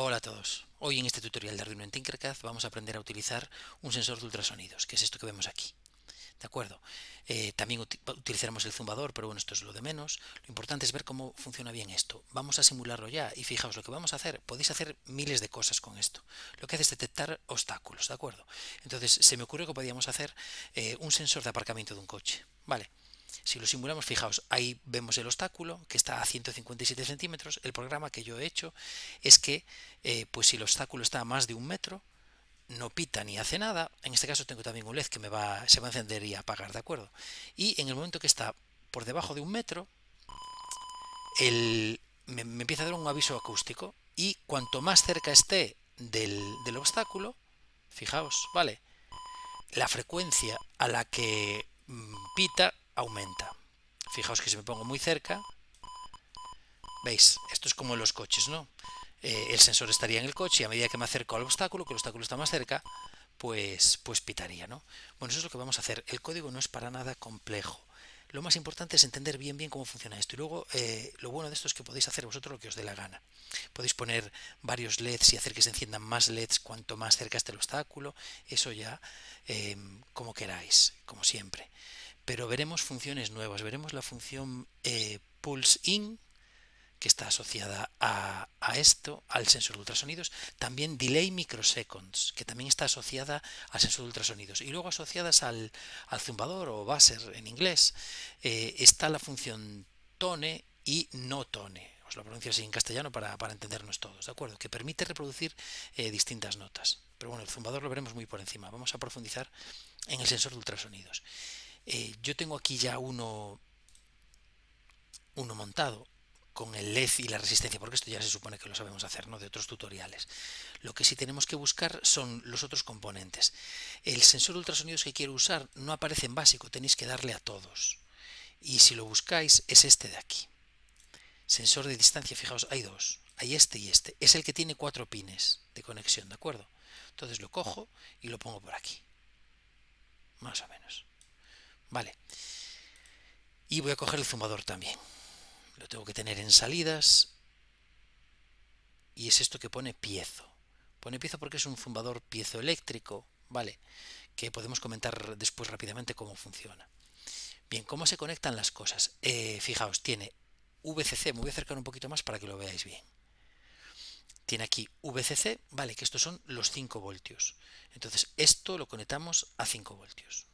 Hola a todos. Hoy en este tutorial de Arduino en Tinkercad vamos a aprender a utilizar un sensor de ultrasonidos, que es esto que vemos aquí. ¿De acuerdo? También utilizaremos el zumbador, pero bueno, esto es lo de menos. Lo importante es ver cómo funciona bien esto. Vamos a simularlo ya y fijaos lo que vamos a hacer. Podéis hacer miles de cosas con esto. Lo que hace es detectar obstáculos, ¿de acuerdo? Entonces se me ocurrió que podíamos hacer un sensor de aparcamiento de un coche. Vale. Si lo simulamos, fijaos, ahí vemos el obstáculo que está a 157 centímetros. El programa que yo he hecho es que, pues si el obstáculo está a más de un metro, no pita ni hace nada. En este caso tengo también un LED que se va a encender y a apagar, ¿de acuerdo? Y en el momento que está por debajo de un metro, me empieza a dar un aviso acústico. Y cuanto más cerca esté del obstáculo, fijaos, ¿vale? La frecuencia a la que pita aumenta. Fijaos que si me pongo muy cerca, veis, esto es como en los coches, ¿no? El sensor estaría en el coche y a medida que me acerco al obstáculo, que el obstáculo está más cerca, pues pitaría, ¿no? Bueno, eso es lo que vamos a hacer. El código no es para nada complejo. Lo más importante es entender bien cómo funciona esto. Y luego, lo bueno de esto es que podéis hacer vosotros lo que os dé la gana. Podéis poner varios LEDs y hacer que se enciendan más LEDs cuanto más cerca esté el obstáculo. Eso ya, como queráis, como siempre. Pero veremos funciones nuevas. Veremos la función Pulse In, que está asociada a esto, al sensor de ultrasonidos. También Delay Microseconds, que también está asociada al sensor de ultrasonidos. Y luego asociadas al zumbador o buzzer en inglés, está la función Tone y No Tone. Os lo pronuncio así en castellano para entendernos todos, ¿de acuerdo? Que permite reproducir distintas notas. Pero bueno, el zumbador lo veremos muy por encima. Vamos a profundizar en el sensor de ultrasonidos. Yo tengo aquí ya uno montado con el LED y la resistencia, porque esto ya se supone que lo sabemos hacer, ¿no? De otros tutoriales. Lo que sí tenemos que buscar son los otros componentes. El sensor de ultrasonidos que quiero usar no aparece en básico, tenéis que darle a todos. Y si lo buscáis, es este de aquí. Sensor de distancia, fijaos, hay dos. Hay este y este. Es el que tiene 4 pines de conexión, ¿de acuerdo? Entonces lo cojo y lo pongo por aquí. Más o menos. Vale. Y voy a coger el zumbador también. Lo tengo que tener en salidas. Y es esto que pone piezo. Pone piezo porque es un zumbador piezoeléctrico, ¿vale? Que podemos comentar después rápidamente cómo funciona. Bien, ¿cómo se conectan las cosas? Fijaos, tiene VCC, me voy a acercar un poquito más para que lo veáis bien. Tiene aquí VCC, vale, que estos son los 5 voltios. Entonces, esto lo conectamos a 5 voltios.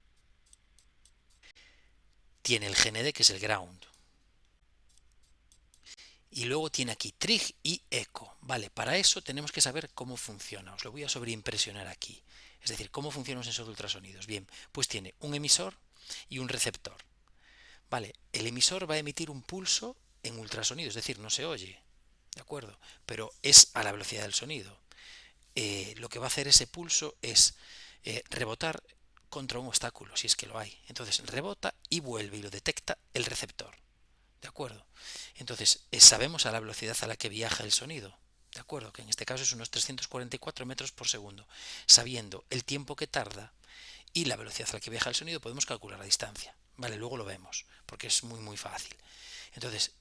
Tiene el GND, que es el ground. Y luego tiene aquí trig y eco. Vale, para eso tenemos que saber cómo funciona. Os lo voy a sobreimpresionar aquí. Es decir, cómo funciona un sensor de ultrasonidos. Bien, pues tiene un emisor y un receptor. Vale, el emisor va a emitir un pulso en ultrasonido, es decir, no se oye. ¿De acuerdo? Pero es a la velocidad del sonido. Lo que va a hacer ese pulso es rebotar contra un obstáculo, si es que lo hay. Entonces rebota y vuelve y lo detecta el receptor. ¿De acuerdo? Entonces, sabemos a la velocidad a la que viaja el sonido. ¿De acuerdo? Que en este caso es unos 344 metros por segundo. Sabiendo el tiempo que tarda y la velocidad a la que viaja el sonido, podemos calcular la distancia. Vale, luego lo vemos, porque es muy fácil. Entonces,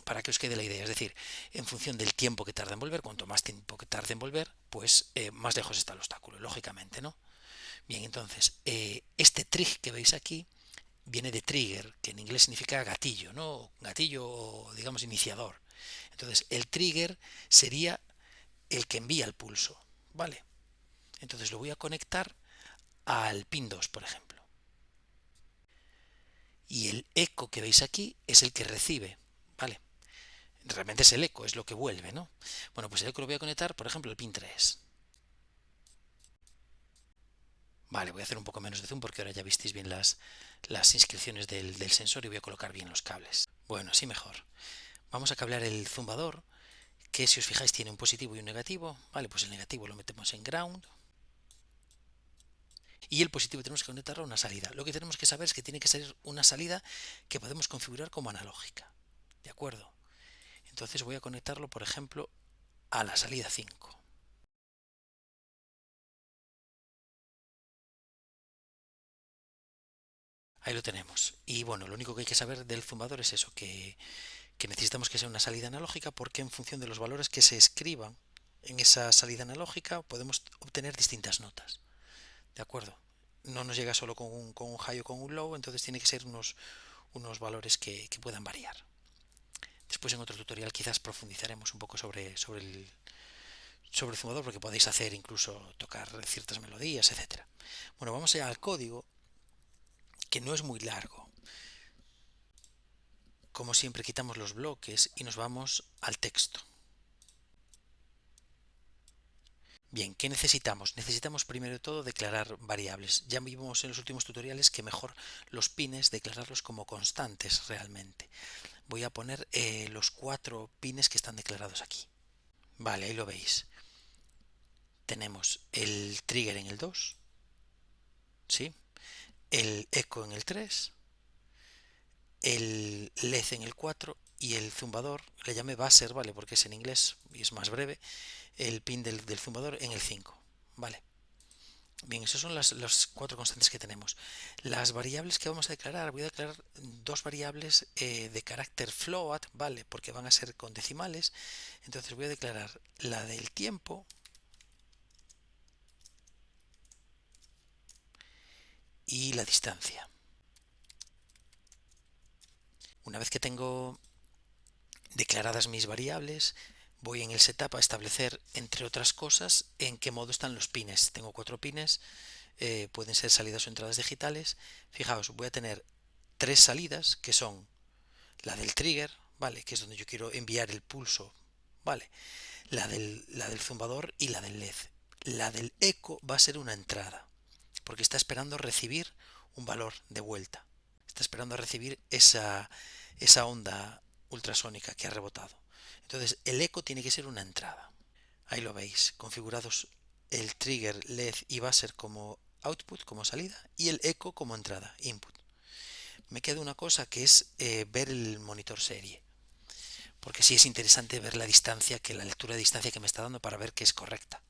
para que os quede la idea, es decir, en función del tiempo que tarda en volver, cuanto más tiempo que tarde en volver, pues más lejos está el obstáculo, lógicamente, ¿no? Bien, entonces, este trig que veis aquí viene de trigger, que en inglés significa gatillo, ¿no? Gatillo o, digamos, iniciador. Entonces, el trigger sería el que envía el pulso, ¿vale? Entonces lo voy a conectar al pin 2, por ejemplo. Y el eco que veis aquí es el que recibe, ¿vale? Realmente es el eco, es lo que vuelve, ¿no? Bueno, pues el eco lo voy a conectar, por ejemplo, al pin 3. Vale, voy a hacer un poco menos de zoom porque ahora ya visteis bien las inscripciones del sensor y voy a colocar bien los cables. Bueno, así mejor. Vamos a cablear el zumbador, que si os fijáis tiene un positivo y un negativo. Vale, pues el negativo lo metemos en ground. Y el positivo tenemos que conectarlo a una salida. Lo que tenemos que saber es que tiene que ser una salida que podemos configurar como analógica. ¿De acuerdo? Entonces voy a conectarlo, por ejemplo, a la salida 5. Ahí lo tenemos. Y bueno, lo único que hay que saber del zumbador es eso, que necesitamos que sea una salida analógica porque en función de los valores que se escriban, en esa salida analógica podemos obtener distintas notas, ¿de acuerdo? No nos llega solo con un high o con un low, entonces tiene que ser unos valores que puedan variar. Después en otro tutorial quizás profundizaremos un poco sobre el zumbador, porque podéis hacer incluso tocar ciertas melodías, etcétera. Bueno, vamos ya al código, que no es muy largo. Como siempre, quitamos los bloques y nos vamos al texto. Bien, ¿qué necesitamos? Necesitamos primero de todo declarar variables. Ya vimos en los últimos tutoriales que mejor los pines declararlos como constantes realmente. Voy a poner los 4 pines que están declarados aquí. Vale, ahí lo veis. Tenemos el trigger en el 2, ¿sí? El eco en el 3, el LED en el 4 y el zumbador, le llamé buzzer, ¿vale? Porque es en inglés y es más breve, el pin del zumbador en el 5, ¿vale? Bien, esas son las 4 constantes que tenemos. Las variables que vamos a declarar, voy a declarar 2 variables de carácter float, ¿vale? Porque van a ser con decimales. Entonces voy a declarar la del tiempo y la distancia. Una vez que tengo declaradas mis variables, voy en el setup a establecer, entre otras cosas, en qué modo están los pines. Tengo 4 pines, pueden ser salidas o entradas digitales. Fijaos, voy a tener 3 salidas, que son la del trigger, ¿vale? Que es donde yo quiero enviar el pulso, ¿vale? La del zumbador y la del LED. La del eco va a ser una entrada, porque está esperando recibir un valor de vuelta. Está esperando a recibir esa onda ultrasónica que ha rebotado. Entonces el eco tiene que ser una entrada. Ahí lo veis, configurados el trigger, LED y buzzer como output, como salida, y el eco como entrada, input. Me queda una cosa que es ver el monitor serie, porque sí es interesante ver la distancia, que la lectura de distancia que me está dando para ver que es correcta.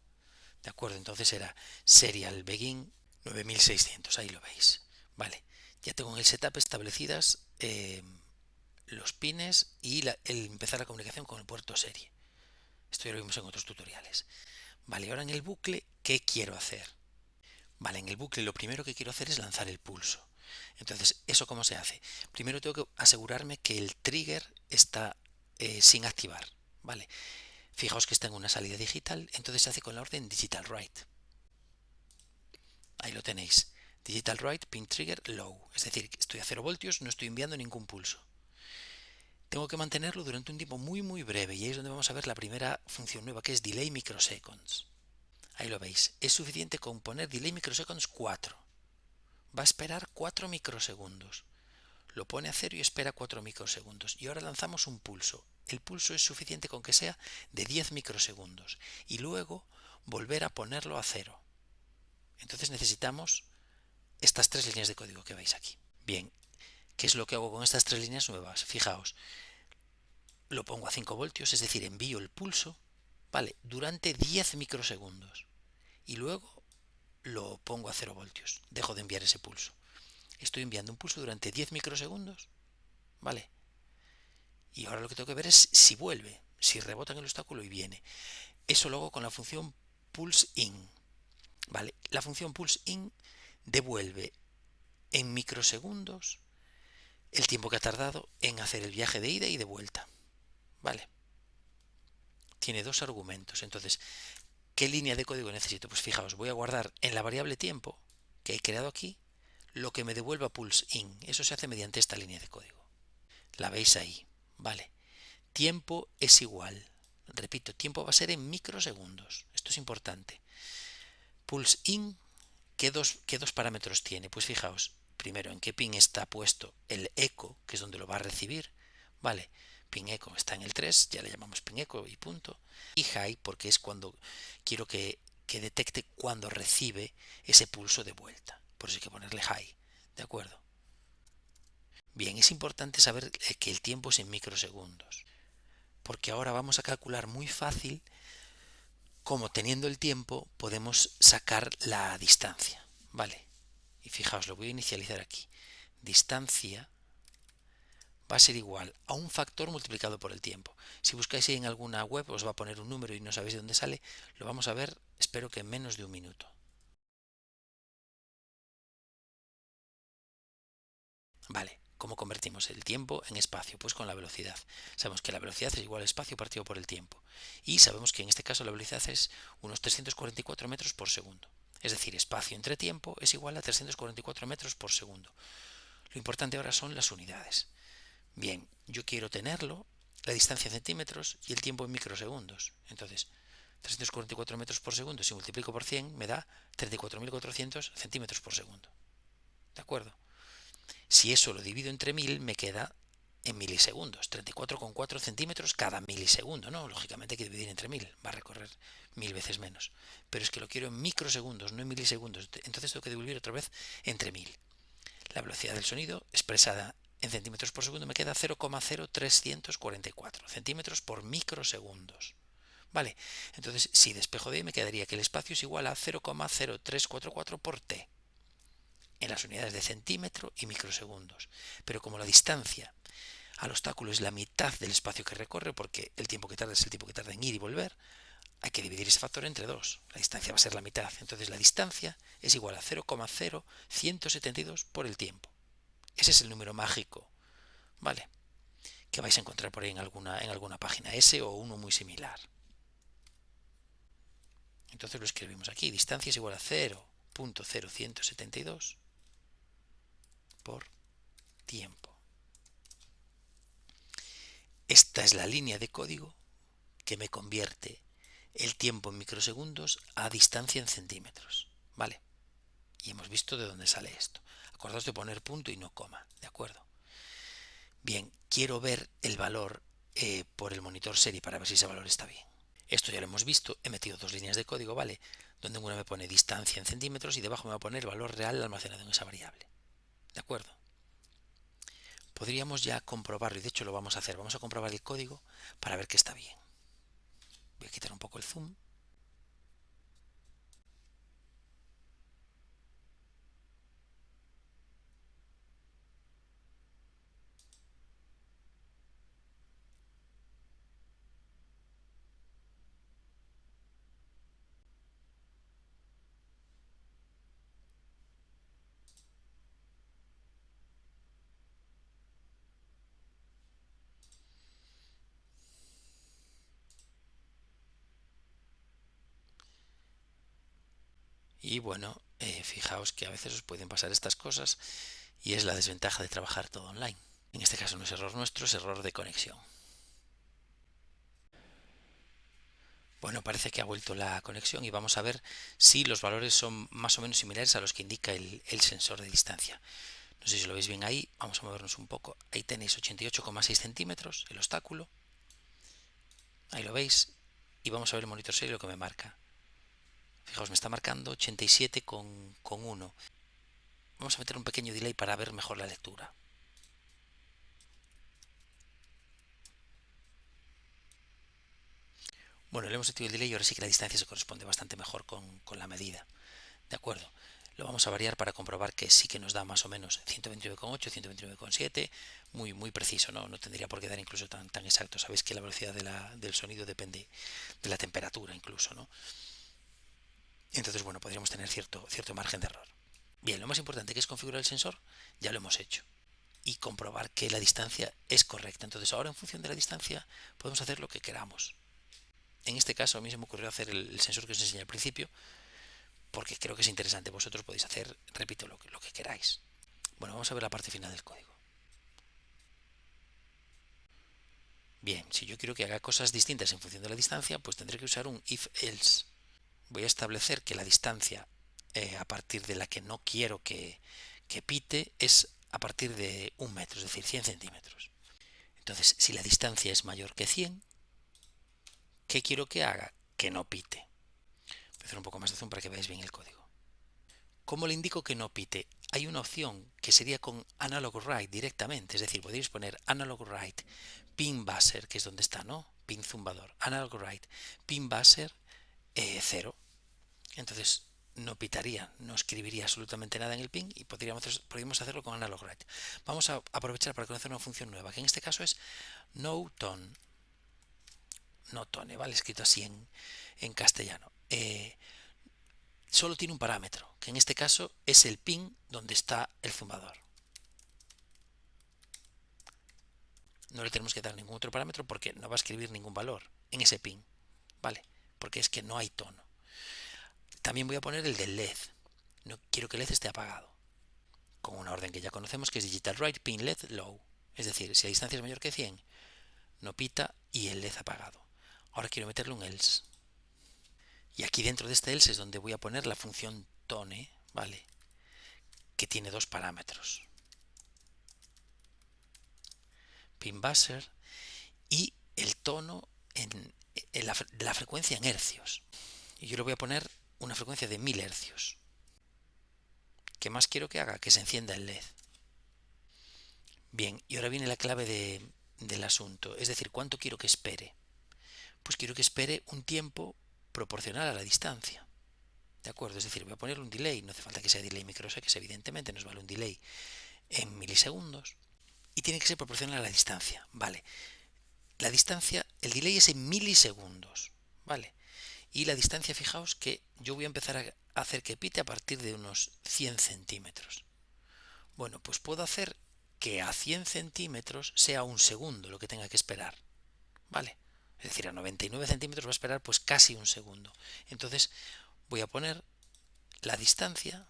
De acuerdo, entonces era serial begin 9600, ahí lo veis. Vale, ya tengo en el setup establecidas los pines y el empezar la comunicación con el puerto serie. Esto ya lo vimos en otros tutoriales. Vale, ahora en el bucle, ¿qué quiero hacer? Vale, en el bucle lo primero que quiero hacer es lanzar el pulso. Entonces, ¿eso cómo se hace? Primero tengo que asegurarme que el trigger está sin activar. Vale, fijaos que está en una salida digital, entonces se hace con la orden digital write. Ahí lo tenéis. Digital write pin trigger low. Es decir, estoy a 0 voltios, no estoy enviando ningún pulso. Tengo que mantenerlo durante un tiempo muy breve y ahí es donde vamos a ver la primera función nueva, que es delay microseconds. Ahí lo veis. Es suficiente con poner delay microseconds 4. Va a esperar 4 microsegundos. Lo pone a 0 y espera 4 microsegundos. Y ahora lanzamos un pulso. El pulso es suficiente con que sea de 10 microsegundos. Y luego volver a ponerlo a 0. Entonces necesitamos estas 3 líneas de código que veis aquí. Bien, ¿qué es lo que hago con estas 3 líneas nuevas? Fijaos, lo pongo a 5 voltios, es decir, envío el pulso, ¿vale? Durante 10 microsegundos. Y luego lo pongo a 0 voltios. Dejo de enviar ese pulso. Estoy enviando un pulso durante 10 microsegundos, ¿vale? Y ahora lo que tengo que ver es si vuelve, si rebota en el obstáculo y viene. Eso lo hago con la función pulse in, ¿vale? La función pulse in devuelve en microsegundos el tiempo que ha tardado en hacer el viaje de ida y de vuelta, ¿vale? Tiene 2 argumentos. Entonces, ¿qué línea de código necesito? Pues fijaos, voy a guardar en la variable tiempo que he creado aquí lo que me devuelva pulse in. Eso se hace mediante esta línea de código. La veis ahí, ¿vale? Tiempo es igual. Repito, tiempo va a ser en microsegundos. Esto es importante. Pulse in, ¿qué dos parámetros tiene? Pues fijaos, primero en qué pin está puesto el eco, que es donde lo va a recibir, ¿vale? Pin eco está en el 3, ya le llamamos pin eco y punto. Y high, porque es cuando quiero que detecte cuando recibe ese pulso de vuelta. Por eso hay que ponerle high, ¿de acuerdo? Bien, es importante saber que el tiempo es en microsegundos, porque ahora vamos a calcular muy fácil cómo teniendo el tiempo podemos sacar la distancia, ¿vale? Y fijaos, lo voy a inicializar aquí. Distancia va a ser igual a un factor multiplicado por el tiempo. Si buscáis ahí en alguna web os va a poner un número y no sabéis de dónde sale, lo vamos a ver, espero que en menos de un minuto. Vale, ¿cómo convertimos el tiempo en espacio? Pues con la velocidad. Sabemos que la velocidad es igual al espacio partido por el tiempo. Y sabemos que en este caso la velocidad es unos 344 metros por segundo. Es decir, espacio entre tiempo es igual a 344 metros por segundo. Lo importante ahora son las unidades. Bien, yo quiero tenerlo, la distancia en centímetros y el tiempo en microsegundos. Entonces, 344 metros por segundo, si multiplico por 100, me da 34.400 centímetros por segundo. ¿De acuerdo? Si eso lo divido entre 1000, me queda en milisegundos, 34,4 centímetros cada milisegundo, ¿no? Lógicamente hay que dividir entre 1000, va a recorrer 1000 veces menos. Pero es que lo quiero en microsegundos, no en milisegundos, entonces tengo que dividir otra vez entre 1000. La velocidad del sonido expresada en centímetros por segundo me queda 0,0344 centímetros por microsegundos. Vale, entonces si despejo de ahí me quedaría que el espacio es igual a 0,0344 por t en las unidades de centímetro y microsegundos. Pero como la distancia al obstáculo es la mitad del espacio que recorre, porque el tiempo que tarda es el tiempo que tarda en ir y volver, hay que dividir ese factor entre 2. La distancia va a ser la mitad. Entonces la distancia es igual a 0,0172 por el tiempo. Ese es el número mágico, ¿vale? Que vais a encontrar por ahí en alguna página, ese o uno muy similar. Entonces lo escribimos aquí. Distancia es igual a 0,0172 por tiempo. Esta es la línea de código que me convierte el tiempo en microsegundos a distancia en centímetros, ¿vale? Y hemos visto de dónde sale esto. Acordaos de poner punto y no coma, ¿de acuerdo? Bien, quiero ver el valor por el monitor serie para ver si ese valor está bien. Esto ya lo hemos visto, he metido dos líneas de código, ¿vale? Donde una me pone distancia en centímetros y debajo me va a poner el valor real almacenado en esa variable. ¿De acuerdo? Podríamos ya comprobarlo, y de hecho lo vamos a hacer. Vamos a comprobar el código para ver que está bien. Voy a quitar un poco el zoom. Y bueno, fijaos que a veces os pueden pasar estas cosas y es la desventaja de trabajar todo online. En este caso no es error nuestro, es error de conexión. Bueno, parece que ha vuelto la conexión y vamos a ver si los valores son más o menos similares a los que indica el sensor de distancia. No sé si lo veis bien ahí, vamos a movernos un poco. Ahí tenéis 88,6 centímetros, el obstáculo. Ahí lo veis. Y vamos a ver el monitor serie lo que me marca. Fijaos, me está marcando 87,1. Vamos a meter un pequeño delay para ver mejor la lectura. Bueno, le hemos metido el delay y ahora sí que la distancia se corresponde bastante mejor con la medida. ¿De acuerdo? Lo vamos a variar para comprobar que sí que nos da más o menos 129,8, 129,7, muy preciso, ¿no? No tendría por qué dar incluso tan exacto. Sabéis que la velocidad del sonido depende de la temperatura incluso, ¿no? Entonces, bueno, podríamos tener cierto margen de error. Bien, lo más importante que es configurar el sensor, ya lo hemos hecho. Y comprobar que la distancia es correcta. Entonces, ahora en función de la distancia podemos hacer lo que queramos. En este caso a mí se me ocurrió hacer el sensor que os enseñé al principio, porque creo que es interesante. Vosotros podéis hacer, repito, lo que queráis. Bueno, vamos a ver la parte final del código. Bien, si yo quiero que haga cosas distintas en función de la distancia, pues tendré que usar un if-else. Voy a establecer que la distancia a partir de la que no quiero que pite es a partir de 1 metro, es decir, 100 centímetros. Entonces, si la distancia es mayor que 100, ¿qué quiero que haga? Que no pite. Voy a hacer un poco más de zoom para que veáis bien el código. ¿Cómo le indico que no pite? Hay una opción que sería con analog write directamente, es decir, podéis poner analog write pin buzzer, que es donde está, ¿no? Pin zumbador, analog write pin buzzer 0. Entonces no pitaría, no escribiría absolutamente nada en el ping y podríamos hacerlo con analog write. Vamos a aprovechar para conocer una función nueva, que en este caso es noTone, ¿vale? Escrito así en castellano. Solo tiene un parámetro, que en este caso es el ping donde está el zumbador. No le tenemos que dar ningún otro parámetro porque no va a escribir ningún valor en ese ping, ¿vale? Porque es que no hay tono. También voy a poner el del LED. No quiero que el LED esté apagado, con una orden que ya conocemos, que es digital write ping LED low. Es decir, si la distancia es mayor que 100, no pita y el LED apagado. Ahora quiero meterle un else. Y aquí dentro de este else es donde voy a poner la función tone, ¿vale? Que tiene dos parámetros. Pin buzzer y el tono en la frecuencia en hercios. Y yo le voy a poner una frecuencia de 1000 hercios. ¿Qué más quiero que haga? Que se encienda el LED. Bien, y ahora viene la clave del asunto. Es decir, ¿cuánto quiero que espere? Pues quiero que espere un tiempo proporcional a la distancia. ¿De acuerdo? Es decir, voy a poner un delay. No hace falta que sea delay microseconds, evidentemente nos vale un delay en milisegundos. Y tiene que ser proporcional a la distancia. Vale. La distancia, el delay es en milisegundos. Vale. Y la distancia, fijaos que yo voy a empezar a hacer que pite a partir de unos 100 centímetros. Bueno, pues puedo hacer que a 100 centímetros sea un segundo lo que tenga que esperar. ¿Vale? Es decir, a 99 centímetros va a esperar pues casi un segundo. Entonces voy a poner la distancia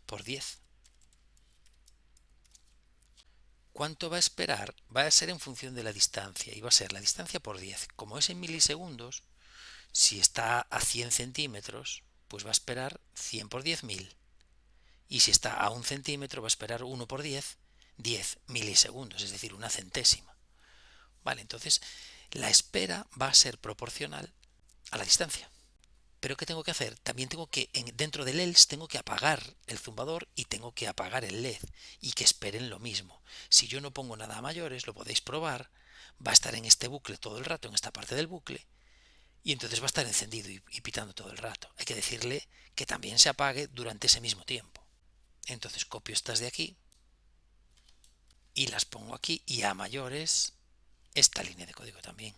por 10. ¿Cuánto va a esperar? Va a ser en función de la distancia y va a ser la distancia por 10. Como es en milisegundos, si está a 100 centímetros, pues va a esperar 100 por 10.000. Y si está a 1 centímetro, va a esperar 1 por 10, 10 milisegundos, es decir, una centésima. Vale, entonces la espera va a ser proporcional a la distancia. Pero ¿qué tengo que hacer? También tengo que, dentro del else, tengo que apagar el zumbador y tengo que apagar el LED y que esperen lo mismo. Si yo no pongo nada a mayores, lo podéis probar, va a estar en este bucle todo el rato, en esta parte del bucle, y entonces va a estar encendido y pitando todo el rato. Hay que decirle que también se apague durante ese mismo tiempo. Entonces copio estas de aquí y las pongo aquí y a mayores esta línea de código también.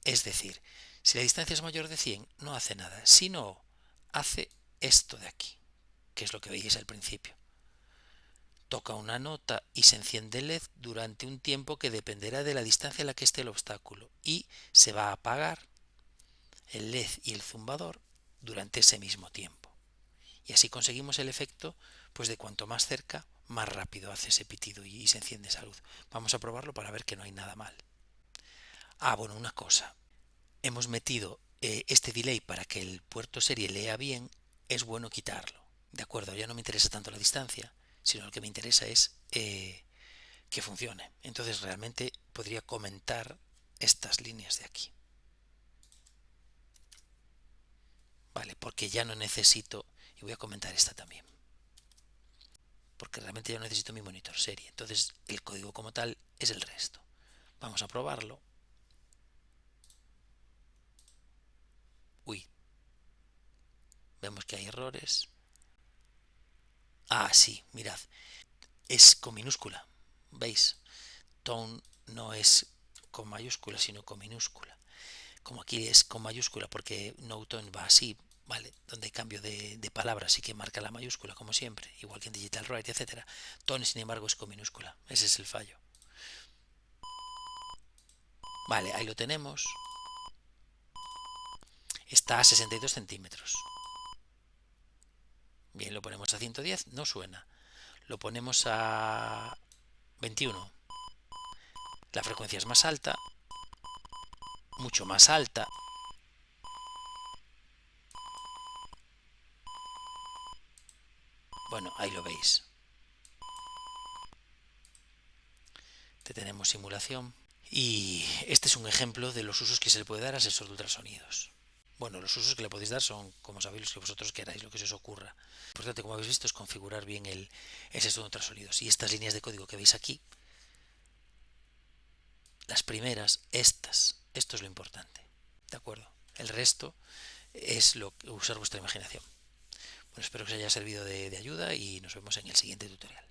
Es decir, si la distancia es mayor de 100 no hace nada, sino hace esto de aquí, que es lo que veis al principio. Toca una nota y se enciende el LED durante un tiempo que dependerá de la distancia a la que esté el obstáculo y se va a apagar el LED y el zumbador durante ese mismo tiempo. Y así conseguimos el efecto pues de cuanto más cerca, más rápido hace ese pitido y se enciende esa luz. Vamos a probarlo para ver que no hay nada mal. Ah, bueno, una cosa. Hemos metido este delay para que el puerto serie lea bien, es bueno quitarlo. De acuerdo, ya no me interesa tanto la distancia, sino lo que me interesa es que funcione. Entonces realmente podría comentar estas líneas de aquí. Vale, porque ya no necesito, y voy a comentar esta también, porque realmente ya no necesito mi monitor serie. Entonces el código como tal es el resto. Vamos a probarlo. Uy, vemos que hay errores. Ah, sí, mirad, es con minúscula, ¿veis? Tone no es con mayúscula, sino con minúscula. Como aquí es con mayúscula porque noTone va así, ¿vale? Donde hay cambio de palabras sí que marca la mayúscula, como siempre, igual que en Digital Write, etcétera. Tone, sin embargo, es con minúscula. Ese es el fallo. Vale, ahí lo tenemos. Está a 62 centímetros. Bien, lo ponemos a 110, no suena. Lo ponemos a 21. La frecuencia es más alta, mucho más alta. Bueno, ahí lo veis. Tenemos simulación. Y este es un ejemplo de los usos que se le puede dar a sensor de ultrasonidos. Bueno, los usos que le podéis dar son, como sabéis, los que vosotros queráis, lo que se os ocurra. Lo importante, como habéis visto, es configurar bien el sensor de ultrasonidos. Y estas líneas de código que veis aquí, las primeras, esto es lo importante. ¿De acuerdo? El resto es usar vuestra imaginación. Bueno, espero que os haya servido de ayuda y nos vemos en el siguiente tutorial.